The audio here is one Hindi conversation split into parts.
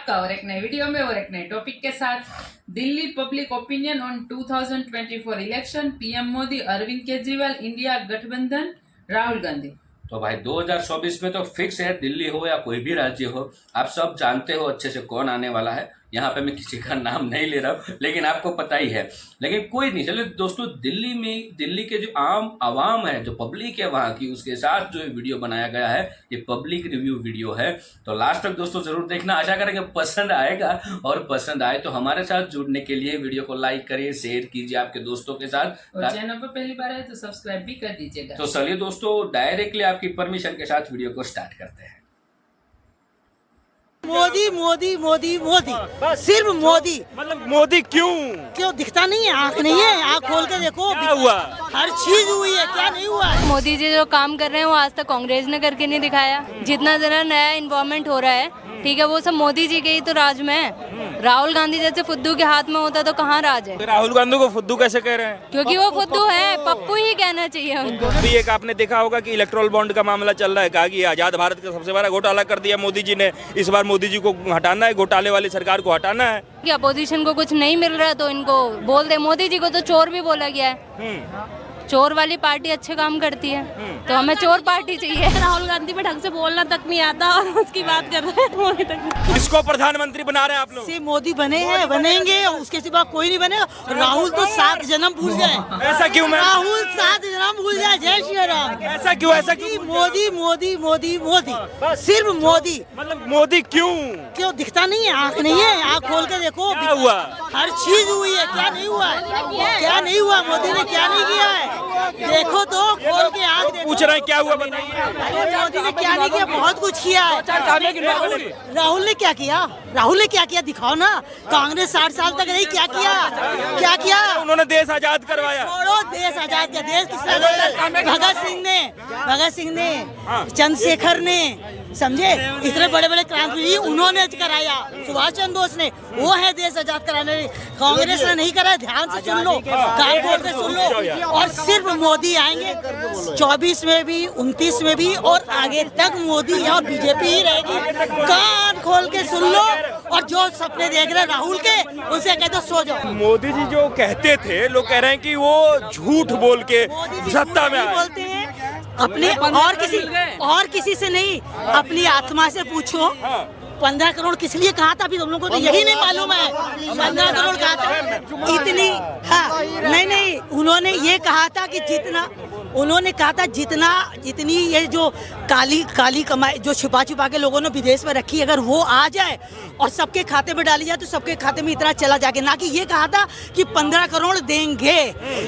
आपका और एक नए वीडियो में और एक नए टॉपिक के साथ। Delhi public opinion on 2024 election, PM Modi, Arvind Kejriwal, India गठबंधन, राहुल गांधी। तो भाई 2024 में तो फिक्स है, दिल्ली हो या कोई भी राज्य हो, आप सब जानते हो अच्छे से कौन आने वाला है। यहाँ पे मैं किसी का नाम नहीं ले रहा हूँ, लेकिन आपको पता ही है। लेकिन कोई नहीं, चलो दोस्तों, दिल्ली के जो आम आवाम है, जो पब्लिक है वहाँ की, उसके साथ जो वीडियो बनाया गया है, ये पब्लिक रिव्यू वीडियो है। तो लास्ट तक दोस्तों जरूर देखना, आशा करेंगे पसंद आएगा। और पसंद आए तो हमारे साथ जुड़ने के लिए वीडियो को लाइक करिए, शेयर कीजिए आपके दोस्तों के साथ। और चैनल पर पहली बार है तो सब्सक्राइब भी कर दीजिएगा। तो चलिए दोस्तों, डायरेक्टली आपकी परमिशन के साथ वीडियो को स्टार्ट करते हैं। मोदी मोदी मोदी मोदी, सिर्फ मोदी। मतलब मोदी क्यों दिखता नहीं है? आँख नहीं है? आँख खोल के देखो, क्या हुआ? हर चीज हुई है, क्या नहीं हुआ है? मोदी जी जो काम कर रहे हैं वो आज तक कांग्रेस ने करके नहीं दिखाया। जितना जरा नया इन्वॉल्वमेंट हो रहा है, ठीक है, वो सब मोदी जी के ही तो राज में है। राहुल गांधी जैसे फुद्दू के हाथ में होता तो कहाँ राज है? राहुल गांधी को फुद्दू कैसे कह रहे हैं? क्योंकि वो फुद्दू है, पप्पू ही कहना चाहिए उनको। अभी एक आपने देखा होगा कि इलेक्ट्रोल बॉन्ड का मामला चल रहा है, कहा कि आजाद भारत का सबसे बड़ा घोटाला कर दिया मोदी जी ने। इस बार मोदी जी को हटाना है, घोटाले वाली सरकार को हटाना है। कि अपोजिशन को कुछ नहीं मिल रहा है तो इनको बोल दे। मोदी जी को तो चोर भी बोला गया है। चोर वाली पार्टी अच्छे काम करती है, तो हमें चोर पार्टी चाहिए। राहुल गांधी में ढंग से बोलना तक नहीं आता और उसकी बात कर रहे हैं मोदी तक। किसको प्रधानमंत्री बना रहे हैं आप लोग? से मोदी बने हैं, बनेंगे, उसके सिवा कोई नहीं बनेगा। राहुल तो 7 जन्म भूल जाए। ऐसा क्यों? मैं राहुल 7 जन्म भूल जाए। जय श्री राम। ऐसा क्यों? ऐसा क्यों? मोदी मोदी मोदी मोदी, सिर्फ मोदी। मतलब मोदी क्यों? दिखता नहीं है? आँख नहीं है? आँख खोल के देखो, क्या हुआ? हर चीज हुई है, क्या नहीं हुआ है? क्या नहीं हुआ? मोदी ने क्या नहीं किया है? देखो तो, खोल के आँख देखो। पूछ रहे हैं क्या हुआ, बताइए। अरे मोदी ने क्या नहीं किया? बहुत कुछ किया है। राहुल ने क्या किया? राहुल ने क्या किया? दिखाओ ना। कांग्रेस 60 साल तक रही, क्या किया? क्या किया? उन्होंने देश आजाद करवाया। छोड़ो, देश आजाद किया। देश किसने आजाद किया? भगत सिंह ने, चंद्रशेखर ने, समझे? इतने बड़े बड़े क्रांतिवीर उन्होंने कराया। सुभाष चंद्र बोस ने, वो है देश आजाद कराने। कांग्रेस ने नहीं कराया। ध्यान से सुन लो, कान खोल के सुन लो। और सिर्फ मोदी आएंगे 24 में भी, 29 में भी, और आगे तक मोदी और बीजेपी ही रहेगी। कान खोल के सुन लो। और जो सपने देख रहे राहुल के, उसे कहते सो जाओ। मोदी जी जो कहते थे, लोग कह रहे हैं कि वो झूठ बोल के सत्ता में आए। बोलते हैं अपने, और किसी से नहीं, अपनी आत्मा से पूछो। 15 करोड़ किस लिए कहा था? अभी तुम लोगों को तो यही नहीं मालूम है। 15 करोड़ कहा था इतनी। हाँ, नहीं, उन्होंने ये कहा था कि जितनी ये जो काली कमाई जो छिपा के लोगों ने विदेश में रखी, अगर वो आ जाए और सबके खाते में डाली जाए तो सबके खाते में इतना चला जाके, ना कि ये कहा था कि 15 करोड़ देंगे।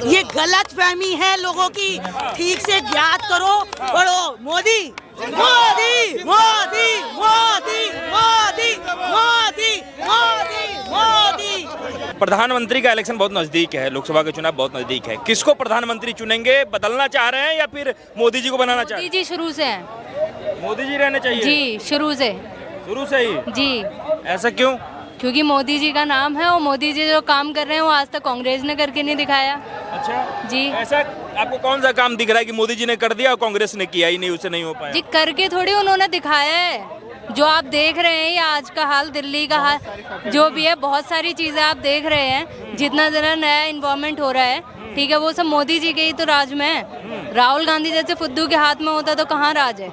ये गलत फहमी है लोगों की, ठीक से याद करो, पढ़ो। मोदी मोदी मोदी मोदी मोदी मोदी मोदी मोदी। प्रधानमंत्री का इलेक्शन बहुत नजदीक है, लोकसभा का चुनाव बहुत नजदीक है। किसको प्रधानमंत्री चुनेंगे? बदलना चाह रहे हैं या फिर मोदी जी को बनाना चाह रहे मोदी जी शुरू से है। मोदी जी रहने चाहिए जी, शुरू से ही। जी। ऐसा क्यों? क्योंकि मोदी जी का नाम है और मोदी जी जो काम कर रहे हैं वो आज तक कांग्रेस ने करके नहीं दिखाया। अच्छा जी। ऐसा आपको कौन सा काम दिख रहा है कि मोदी जी ने कर दिया और कांग्रेस ने किया ही नहीं, उसे नहीं हो पाया? जी, करके थोड़ी उन्होंने दिखाया है। जो आप देख रहे हैं, ये आज का हाल, दिल्ली का हाल, जो भी है, बहुत सारी चीजें आप देख रहे हैं। जितना जरा नया इन्वॉल्वमेंट हो रहा है, ठीक है, वो सब मोदी जी के ही तो राज में है। राहुल गांधी जैसे फुद्दू के हाथ में होता तो कहाँ राज है?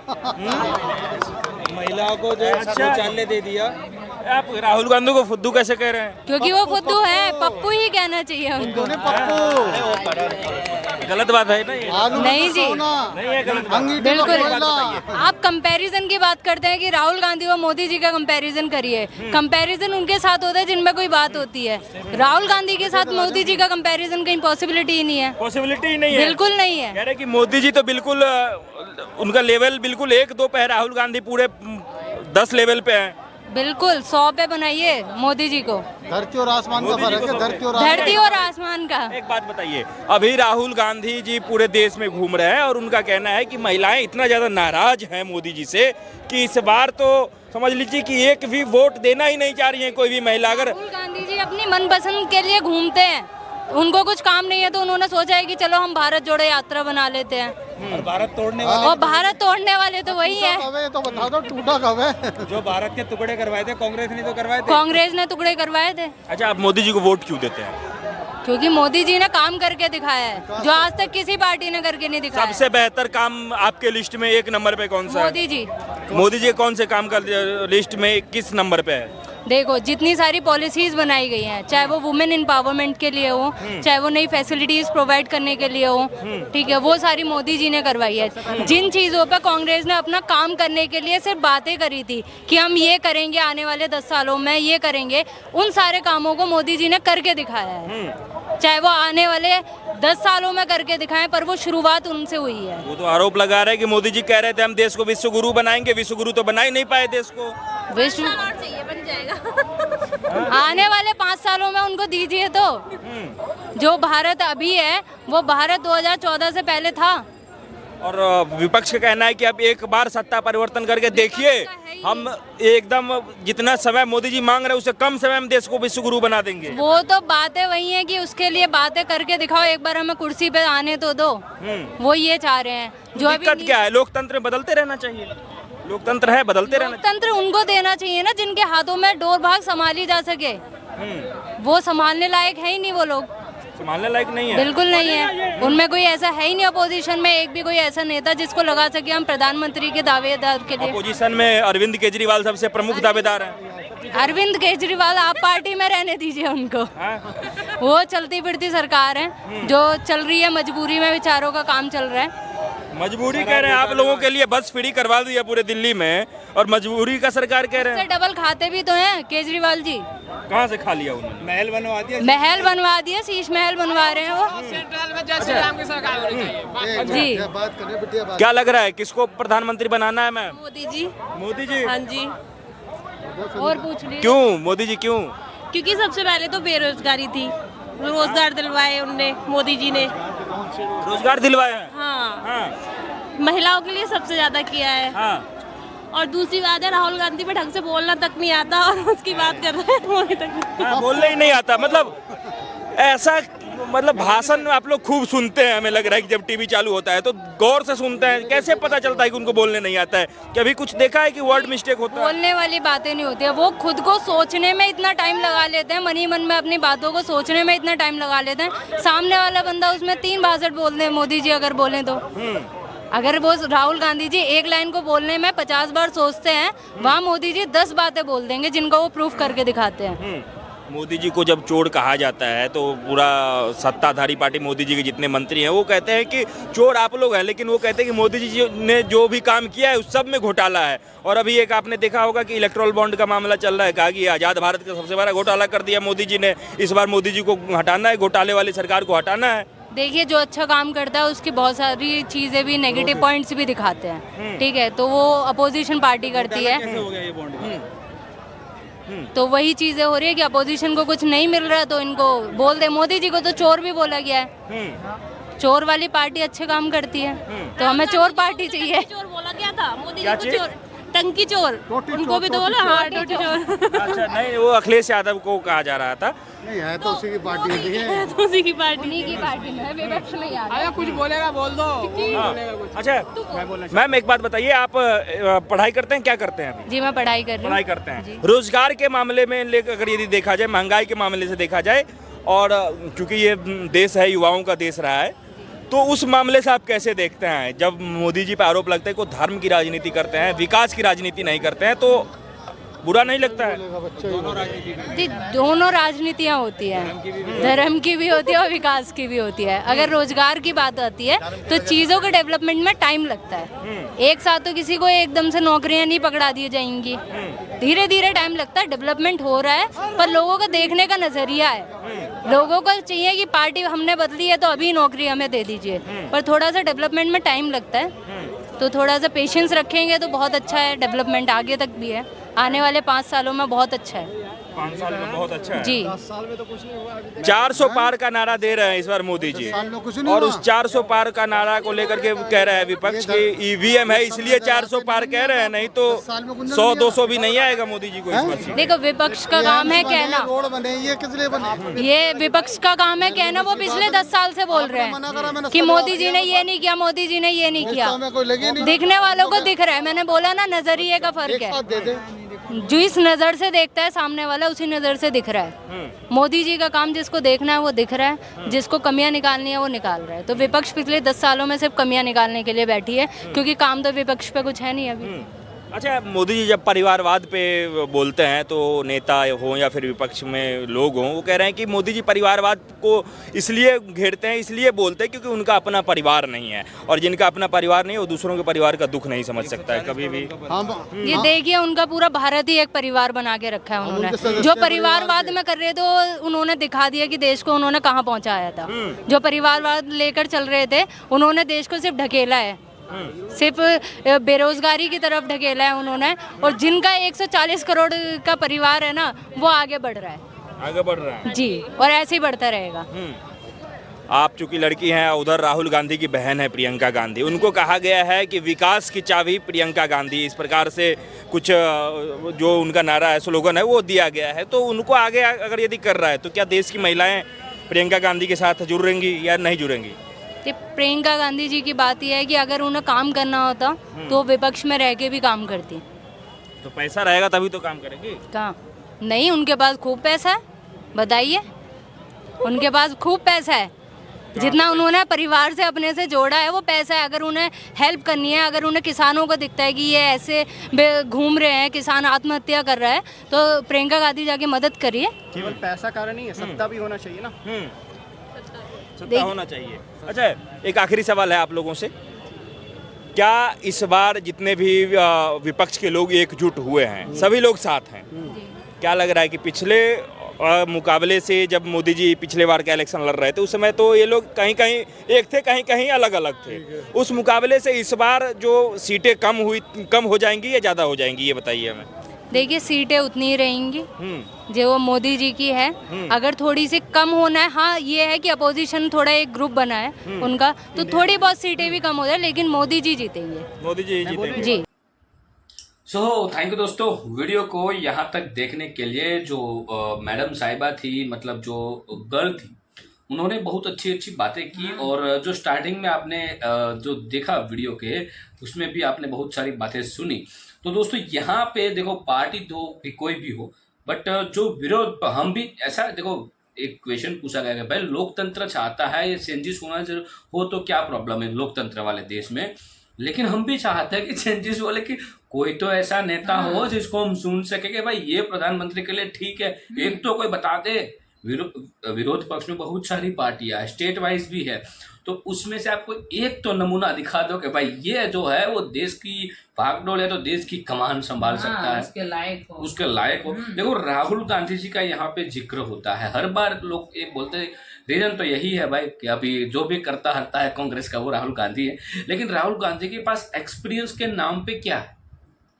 महिलाओं को जो शौचालय दे दिया। आप राहुल गांधी को फुद्दू कैसे कह रहे हैं? क्योंकि वो फुद्दू है, पप्पू ही कहना चाहिए उनको। गलत बात है ना ये? नहीं जी, नहीं है गलत बात। बिल्कुल। आप कंपैरिजन की बात करते हैं कि राहुल गांधी और मोदी जी का कंपैरिजन करिए। कंपैरिजन उनके साथ होता है जिनमें कोई बात होती है। राहुल गांधी के साथ मोदी जी का कंपैरिजन कहीं पॉसिबिलिटी ही नहीं है। पॉसिबिलिटी ही नहीं है, बिल्कुल नहीं है। कह रहे कि मोदी जी तो बिल्कुल उनका लेवल बिल्कुल 1-2 पे है, राहुल गांधी पूरे 10 लेवल पे है। बिल्कुल 100 पे बनाइए मोदी जी को। धरती और आसमान का फर्क है। धरती और आसमान का। एक बात बताइए, अभी राहुल गांधी जी पूरे देश में घूम रहे हैं और उनका कहना है कि महिलाएं इतना ज्यादा नाराज हैं मोदी जी से कि इस बार तो समझ लीजिए कि एक भी वोट देना ही नहीं चाह रही है कोई भी महिला। अगर राहुल गांधी जी अपनी मनपसंद के लिए घूमते हैं, उनको कुछ काम नहीं है तो उन्होंने सोचा है कि चलो हम भारत जोड़ो यात्रा बना लेते हैं। और भारत तोड़ने वाले और भारत तोड़ने वाले तो वही है। कब है तो बता दो, टूटा कब है? जो भारत के टुकड़े करवाए थे कांग्रेस ने तो करवाए थे। कांग्रेस ने टुकड़े करवाए थे। अच्छा, आप मोदी जी को वोट क्यों देते हैं? क्योंकि मोदी जी ने काम करके दिखाया है जो आज तक किसी पार्टी ने करके नहीं दिखाया। सबसे बेहतर काम आपके लिस्ट में एक नंबर पे कौन सा है? मोदी जी। मोदी जी कौन से काम का लिस्ट में किस नंबर पे है? देखो जितनी सारी पॉलिसीज बनाई गई हैं, चाहे वो वुमेन एम्पावरमेंट के लिए हो, चाहे वो नई फैसिलिटीज प्रोवाइड करने के लिए हो, ठीक है, वो सारी मोदी जी ने करवाई है। जिन चीज़ों पर कांग्रेस ने अपना काम करने के लिए सिर्फ बातें करी थी कि हम ये करेंगे आने वाले 10 सालों में, ये करेंगे, उन सारे कामों को मोदी जी ने करके दिखाया है। चाहे वो आने वाले 10 सालों में करके दिखाएं, पर वो शुरुआत उनसे हुई है। वो तो आरोप लगा रहे हैं कि मोदी जी कह रहे थे हम देश को विश्व गुरु बनाएंगे, विश्व गुरु तो बना ही नहीं पाए देश को। विश्व चाहिए बन जाएगा। आने वाले 5 सालों में उनको दीजिए तो। जो भारत अभी है वो भारत 2014 से पहले था। और विपक्ष का कहना है कि अब एक बार सत्ता परिवर्तन करके देखिए, हम एकदम जितना समय मोदी जी मांग रहे हैं उससे कम समय में देश को विश्व गुरु बना देंगे। वो तो बातें वही हैं कि उसके लिए बातें करके दिखाओ, एक बार हमें कुर्सी पे आने तो दो। वो ये चाह रहे हैं। जो अभी दिक्कत क्या है? लोकतंत्र में बदलते रहना चाहिए। लोकतंत्र है, बदलते रहना लोकतंत्र उनको देना चाहिए ना जिनके हाथों में डोर भाग संभाली जा सके। वो संभालने लायक है ही नहीं वो लोग, संभालने लायक नहीं है। बिल्कुल नहीं है। उनमें कोई ऐसा है ही नहीं अपोजिशन में, एक भी कोई ऐसा नेता जिसको लगा सके हम प्रधानमंत्री के दावेदार के लिए। अपोजिशन में अरविंद केजरीवाल सबसे प्रमुख दावेदार हैं। अरविंद केजरीवाल आप पार्टी में रहने दीजिए उनको। वो चलती फिरती सरकार है जो चल रही है, मजबूरी में बेचारों का काम चल रहा है। मजबूरी कह रहे हैं आप लोगों के लिए बस फ्री करवा दिया पूरे दिल्ली में, और मजबूरी का सरकार कह रहे हैं। डबल खाते भी तो हैं केजरीवाल जी। कहाँ से खा लिया उन्होंने? महल बनवा दिया। महल बनवा दिया, शीश महल बनवा रहे हैं वो। सेंट्रल में जय श्री राम की सरकार होनी चाहिए। जी। बात करें बिटिया, बात क्या लग रहा है किसको प्रधानमंत्री बनाना है? मैम मोदी जी। मोदी जी। हाँ जी। और पूछ लीजिए क्यों मोदी जी क्यों? क्योंकि सबसे पहले तो बेरोजगारी थी, रोजगार दिलवाए उनने, मोदी जी ने। रोजगार दिलवाया है। हाँ, हाँ महिलाओं के लिए सबसे ज्यादा किया है। हाँ। और दूसरी बात है, राहुल गांधी पे ढंग से बोलना तक नहीं आता और उसकी बात कर रहे हैं वही तक। हाँ, बोलने ही नहीं आता। मतलब ऐसा, मतलब भाषण आप लोग खूब सुनते हैं, हमें लग रहा है कि जब टीवी चालू होता है तो गौर से सुनते हैं। कैसे पता चलता है कि उनको बोलने नहीं आता है? कभी कुछ देखा है कि वर्ड मिस्टेक होता है? बोलने वाली बातें नहीं होती है, वो खुद को सोचने में इतना टाइम लगा लेते हैं, मन ही मन में अपनी बातों को सोचने में इतना टाइम लगा लेते हैं। सामने वाला बंदा उसमें 3 भाषण बोल दे, मोदी जी अगर बोलें तो। अगर वो राहुल गांधी जी एक लाइन को बोलने में 50 बार सोचते हैं, वहाँ मोदी जी 10 बातें बोल देंगे जिनको वो प्रूफ करके दिखाते हैं। मोदी जी को जब चोर कहा जाता है तो पूरा सत्ताधारी पार्टी मोदी जी के जितने मंत्री हैं वो कहते हैं कि चोर आप लोग हैं, लेकिन वो कहते हैं कि मोदी जी ने जो भी काम किया है उस सब में घोटाला है। और अभी एक आपने देखा होगा कि इलेक्ट्रल बॉन्ड का मामला चल रहा है, कहा कि आज़ाद भारत का सबसे बड़ा घोटाला कर दिया मोदी जी ने। इस बार मोदी जी को हटाना है, घोटाले वाली सरकार को हटाना है। देखिए जो अच्छा काम करता है उसकी बहुत सारी चीज़ें भी, नेगेटिव पॉइंट्स भी दिखाते हैं, ठीक है, तो वो अपोजिशन पार्टी करती है। तो वही चीजें हो रही है कि अपोजिशन को कुछ नहीं मिल रहा तो इनको बोल दे। मोदी जी को तो चोर भी बोला गया है। चोर वाली पार्टी अच्छे काम करती है, तो हमें चोर पार्टी चाहिए। चोर बोला गया था मोदी क्या जी को, चीज़? चोर, टंकी चोर, उनको भी तो बोला। हाँ, टोटी चोर। अच्छा, नहीं, वो अखिलेश यादव को कहा जा रहा था। नहीं है तो उसी की पार्टी है। तो उसी की पार्टी। उन्हीं की पार्टी में है, विपक्ष में याद है। कुछ बोलेगा बोल दो। अच्छा मैम, एक बात बताइए, आप पढ़ाई करते हैं, क्या करते हैं अभी? जी मैं पढ़ाई कर रही पढ़ाई हूँ। करते हैं। रोजगार के मामले में लेकर अगर यदि देखा जाए, महंगाई के मामले से देखा जाए, और क्योंकि ये देश है युवाओं का देश रहा है, तो उस मामले से आप कैसे देखते हैं? जब मोदी जी पे आरोप लगता है कि वो धर्म की राजनीति करते हैं, विकास की राजनीति नहीं करते हैं, तो बुरा नहीं लगता है? जी दोनों राजनीतियाँ होती हैं, धर्म की भी होती है और विकास की भी होती है। अगर रोजगार की बात आती है तो चीज़ों के डेवलपमेंट में टाइम लगता है। एक साथ तो किसी को एकदम से नौकरियां नहीं पकड़ा दी जाएंगी, धीरे धीरे टाइम लगता है। डेवलपमेंट हो रहा है, पर लोगों का देखने का नजरिया है। लोगों को चाहिए कि पार्टी हमने बदली है तो अभी नौकरी हमें दे दीजिए, पर थोड़ा सा डेवलपमेंट में टाइम लगता है। तो थोड़ा सा पेशेंस रखेंगे तो बहुत अच्छा है, डेवलपमेंट आगे तक भी है, आने वाले 5 सालों में बहुत अच्छा है। 5 साल में बहुत अच्छा है। जी साल में तो कुछ नहीं हुआ अभी तक। 400 पार का नारा दे रहे हैं इस बार मोदी जी, साल में कुछ नहीं और हुआ। उस 400 पार का नारा को लेकर के कह रहा है विपक्ष की ईवीएम है इसलिए 400 पार कह रहे हैं, नहीं तो 100-200 भी नहीं आएगा मोदी जी को इस बार सीट। देखो विपक्ष का काम है कहना, रोड बने, ये किस लिए बने? ये विपक्ष का काम है कहना। वो पिछले 10 साल से बोल रहे हैं कि मोदी जी ने ये नहीं किया, मोदी जी ने ये नहीं किया। हमें कोई लगी नहीं। दिखने वालों को दिख रहा है। मैंने बोला ना, नजरिए का फर्क एक साथ दे दे। है। जिस नजर से देखता है सामने वाला, उसी नजर से दिख रहा है। मोदी जी का काम जिसको देखना है वो दिख रहा है, जिसको कमियां निकालनी है वो निकाल रहा है। तो विपक्ष पिछले 10 सालों में सिर्फ कमियां निकालने के लिए बैठी है, क्योंकि काम तो विपक्ष पे कुछ है नहीं अभी। अच्छा, मोदी जी जब परिवारवाद पे बोलते हैं तो नेता हो या फिर विपक्ष में लोग हों, वो कह रहे हैं कि मोदी जी परिवारवाद को इसलिए घेरते हैं, इसलिए बोलते हैं क्योंकि उनका अपना परिवार नहीं है, और जिनका अपना परिवार नहीं है वो दूसरों के परिवार का दुख नहीं समझ सकता है कभी भी। ये देखिए, उनका पूरा भारत ही एक परिवार बना के रखा है उन्होंने। जो परिवारवाद में कर रहे थे वो उन्होंने दिखा दिया कि देश को उन्होंने कहाँ पहुँचाया था। जो परिवारवाद लेकर चल रहे थे उन्होंने देश को सिर्फ ढकेला है, सिर्फ बेरोजगारी की तरफ ढकेला है उन्होंने। और जिनका 140 करोड़ का परिवार है ना, वो आगे बढ़ रहा है, आगे बढ़ रहा है जी, और ऐसे ही बढ़ता रहेगा। आप चूंकि लड़की हैं, उधर राहुल गांधी की बहन है प्रियंका गांधी, उनको कहा गया है कि विकास की चाबी प्रियंका गांधी, इस प्रकार से कुछ जो उनका नारा है, स्लोगन है, वो दिया गया है। तो उनको आगे अगर यदि कर रहा है तो क्या देश की महिलाएं प्रियंका गांधी के साथ जुड़ेंगी या नहीं जुड़ेंगी? तो प्रियंका गांधी जी की बात यह है कि अगर उन्हें काम करना होता तो विपक्ष में रह के भी काम करती। तो पैसा रहेगा तभी तो काम करेंगी। कहाँ? नहीं, उनके पास खूब पैसा है, बताइए। उनके पास खूब पैसा है, जितना उन्होंने परिवार से अपने से जोड़ा है वो पैसा है। अगर उन्हें हेल्प करनी है, अगर उन्हें किसानों को दिखता है कि ये ऐसे घूम रहे हैं, किसान आत्महत्या कर रहा है, तो प्रियंका गांधी जाके मदद करिए। केवल पैसा कारण नहीं है, सत्ता भी होना चाहिए ना। सत्ता होना चाहिए। अच्छा, एक आखिरी सवाल है आप लोगों से, क्या इस बार जितने भी विपक्ष के लोग एकजुट हुए हैं, सभी लोग साथ हैं, क्या लग रहा है कि पिछले मुकाबले से जब मोदी जी पिछले बार का इलेक्शन लड़ रहे थे उस समय तो ये लोग कहीं कहीं एक थे, कहीं कहीं अलग अलग थे, उस मुकाबले से इस बार जो सीटें कम हो जाएंगी या ज़्यादा हो जाएंगी, ये बताइए हमें। देखिए, सीटें उतनी ही रहेंगी जो वो मोदी जी की है। अगर थोड़ी सी कम होना है, हाँ ये है कि अपोजिशन थोड़ा एक ग्रुप बना है उनका, तो थोड़ी बहुत सीटें भी कम हो जाए, लेकिन मोदी जी जीतेंगे। मोदी जी जीतेंगे जी। सो थैंक यू दोस्तों, वीडियो को यहाँ तक देखने के लिए। जो मैडम साहिबा थी, मतलब जो गर्ल थी, उन्होंने बहुत अच्छी अच्छी बातें की, और जो स्टार्टिंग में आपने जो देखा वीडियो के, उसमें भी आपने बहुत सारी बातें सुनी। तो दोस्तों यहाँ पे देखो, पार्टी दो भी कोई भी हो, बट जो विरोध, हम भी ऐसा देखो, एक क्वेश्चन पूछा गया कि भाई लोकतंत्र चाहता है, ये चेंजेस होना हो तो क्या प्रॉब्लम है लोकतंत्र वाले देश में, लेकिन हम भी चाहते हैं कि चेंजेस वाले कि कोई तो ऐसा नेता हो जिसको हम सुन सके कि भाई ये प्रधानमंत्री के लिए ठीक है। एक तो कोई बता दे। विरोध पक्ष में बहुत सारी पार्टियां, स्टेट वाइज भी है, तो उसमें से आपको एक तो नमूना दिखा दो कि भाई ये जो है वो देश की भागडोल है, तो देश की कमान संभाल सकता है, उसके लायक हो। देखो, राहुल गांधी जी का यहाँ पे जिक्र होता है हर बार, लोग ये बोलते हैं, रीजन तो यही है भाई कि अभी जो भी करता हरता है कांग्रेस का वो राहुल गांधी है। लेकिन राहुल गांधी के पास एक्सपीरियंस के नाम पे क्या है,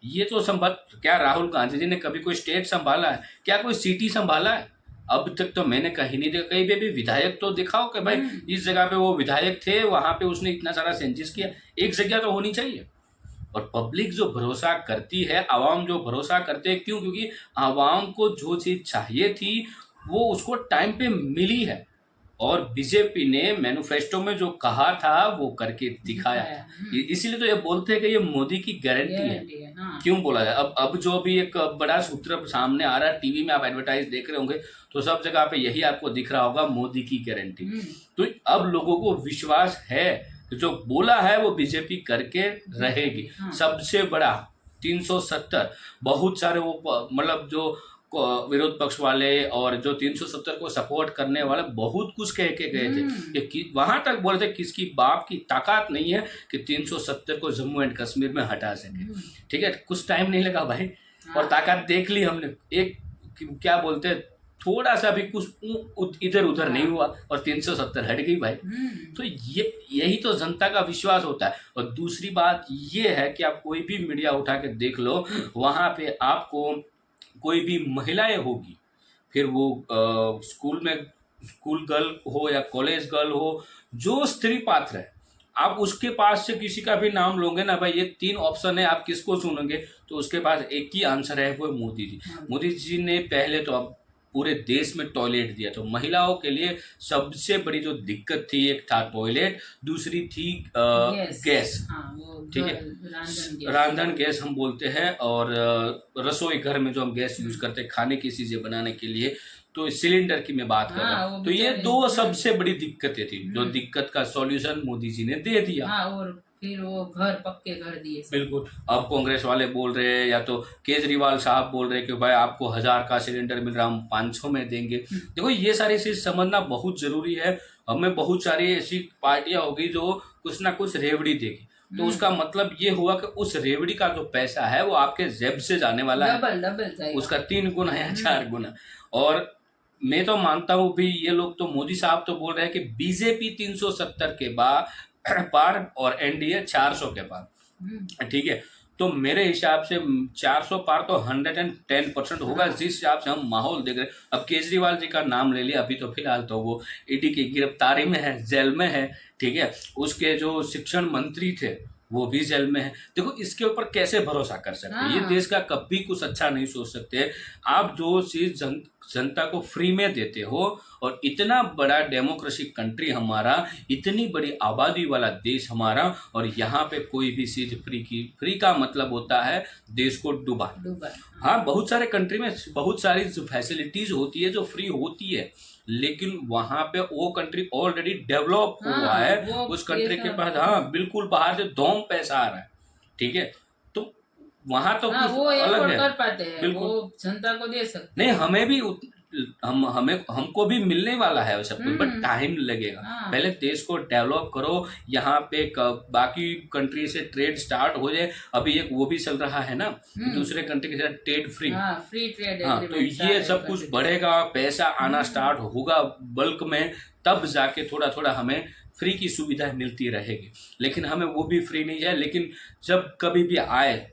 ये तो संभल, क्या राहुल गांधी जी ने कभी कोई स्टेट संभाला है, क्या कोई सिटी संभाला है? अब तक तो मैंने कहीं नहीं देखा। कहीं भी विधायक तो दिखाओ कि भाई इस जगह पे वो विधायक थे, वहां पे उसने इतना सारा चेंजेस किया, एक जगह तो होनी चाहिए। और पब्लिक जो भरोसा करती है, आवाम जो भरोसा करते हैं, क्यों? क्योंकि आवाम को जो चीज चाहिए थी वो उसको टाइम पे मिली है, और बीजेपी ने मैनिफेस्टो में जो कहा था वो करके दिखाया है। इसीलिए तो ये बोलते हैं कि ये मोदी की गारंटी है। हाँ। क्यों बोला जाए? अब जो भी एक बड़ा सूत्र सामने आ रहा है, टीवी में आप एडवर्टाइज देख रहे होंगे तो सब जगह पे यही आपको दिख रहा होगा, मोदी की गारंटी। तो अब लोगों को विश्वास है कि जो बोला है वो बीजेपी करके रहेगी। हाँ। सबसे बड़ा 370, बहुत सारे वो मतलब जो विरोध पक्ष वाले और जो 370 को सपोर्ट करने वाले बहुत कुछ कह के गए थे कि वहां तक बोले थे किसकी बाप की ताकत नहीं है कि 370 को जम्मू एंड कश्मीर में हटा सके। ठीक है, कुछ टाइम नहीं लगा भाई, और ताकत देख ली हमने। एक क्या बोलते हैं, थोड़ा सा भी कुछ इधर उधर नहीं हुआ और 370 हट गई भाई। तो ये यही तो जनता का विश्वास होता है। और दूसरी बात ये है कि आप कोई भी मीडिया उठा के देख लो, वहां पे आपको कोई भी महिलाएं होगी फिर वो स्कूल गर्ल हो या कॉलेज गर्ल हो, जो स्त्री पात्र है, आप उसके पास से किसी का भी नाम लोगे ना भाई, ये 3 ऑप्शन है, आप किसको चुनेंगे? तो उसके पास एक ही आंसर है, वो मोदी जी। मोदी जी ने पहले तो अब पूरे देश में टॉयलेट दिया, तो महिलाओं के लिए सबसे बड़ी जो दिक्कत थी, एक था टॉयलेट, दूसरी थी गैस। ठीक है, रांधन गैस हम बोलते हैं, और रसोई घर में जो हम गैस यूज करते हैं खाने की चीजें बनाने के लिए, तो सिलेंडर की मैं बात कर रहा हूँ। तो ये 2 सबसे बड़ी दिक्कतें थी, जो दिक्कत का सॉल्यूशन मोदी जी ने दे दिया। और फिर वो घर पक्के घर दिए। बिल्कुल। अब कांग्रेस वाले बोल रहे हैं, या तो केजरीवाल साहब बोल रहे हैं कि भाई आपको 1000 का सिलेंडर मिल रहा, हम 500 में देंगे। देखो, ये सारी चीज समझना बहुत जरूरी है। हमें बहुत सारी ऐसी पार्टियां होगी जो कुछ ना कुछ रेवड़ी देगी, तो उसका मतलब ये हुआ कि उस रेवड़ी का जो पैसा है वो आपके जेब से जाने वाला है, डबल उसका 3 गुना या 4 गुना। और मैं तो मानता हूँ भी, ये लोग तो मोदी साहब तो बोल रहे हैं कि बीजेपी 370 के पार और एनडीए 400 के पार। ठीक है, तो मेरे हिसाब से 400 पार तो 110% होगा, जिस हिसाब से हम माहौल देख रहे हैं। अब केजरीवाल जी का नाम ले लिया, अभी तो फिलहाल तो वो ईडी की गिरफ्तारी में है, जेल में है। ठीक है, उसके जो शिक्षण मंत्री थे वो भी जेल में है। देखो, इसके ऊपर कैसे भरोसा कर सकते हैं? ये देश का कभी कुछ अच्छा नहीं सोच सकते। आप जो चीज जनता को फ्री में देते हो, और इतना बड़ा डेमोक्रेसी कंट्री हमारा, इतनी बड़ी आबादी वाला देश हमारा, और यहाँ पे कोई भी चीज फ्री का मतलब होता है देश को डुबा। हाँ, बहुत सारे कंट्री में बहुत सारी फैसिलिटीज होती है जो फ्री होती है, लेकिन वहां पे वो कंट्री ऑलरेडी डेवलप हुआ है, उस कंट्री के पास बिल्कुल बाहर से दौम पैसा आ रहा है। ठीक है, तो वहां तो कुछ वो अलग है, कर पाते हैं, बिल्कुल वो जनता को दे सकते। नहीं, हमें भी हमको भी मिलने वाला है सब कुछ, बट टाइम लगेगा। पहले देश को डेवलप करो, यहाँ पे बाकी कंट्री से ट्रेड स्टार्ट हो जाए। अभी एक वो भी चल रहा है ना, दूसरे कंट्री के साथ ट्रेड फ्री ट्रेड। तो ये सब कुछ बढ़ेगा, पैसा आना स्टार्ट होगा बल्क में, तब जाके थोड़ा थोड़ा हमें फ्री की सुविधा मिलती रहेगी। लेकिन हमें वो भी फ्री नहीं है। लेकिन जब कभी भी आए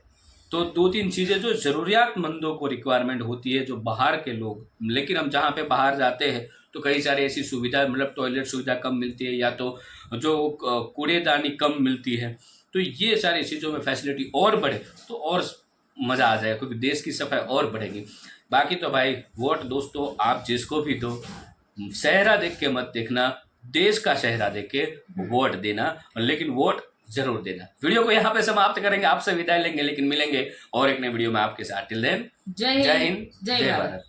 तो 2-3 चीज़ें जो ज़रूरियातमंदों को रिक्वायरमेंट होती है, जो बाहर के लोग, लेकिन हम जहाँ पे बाहर जाते हैं तो कई सारी ऐसी सुविधा, मतलब टॉयलेट सुविधा कम मिलती है, या तो जो कूड़ेदानी कम मिलती है। तो ये सारी चीज़ों में फैसिलिटी और बढ़े तो और मज़ा आ जाएगा, क्योंकि देश की सफाई और बढ़ेगी। बाकी तो भाई वोट दोस्तों आप जिसको भी दो, चेहरा देख के मत देखना, देश का चेहरा देख के वोट देना, लेकिन वोट जरूर देना। वीडियो को यहाँ पे समाप्त करेंगे, आपसे विदाई लेंगे, लेकिन मिलेंगे और एक नए वीडियो में आपके साथ। टिल देन, जय हिंद, जय भारत।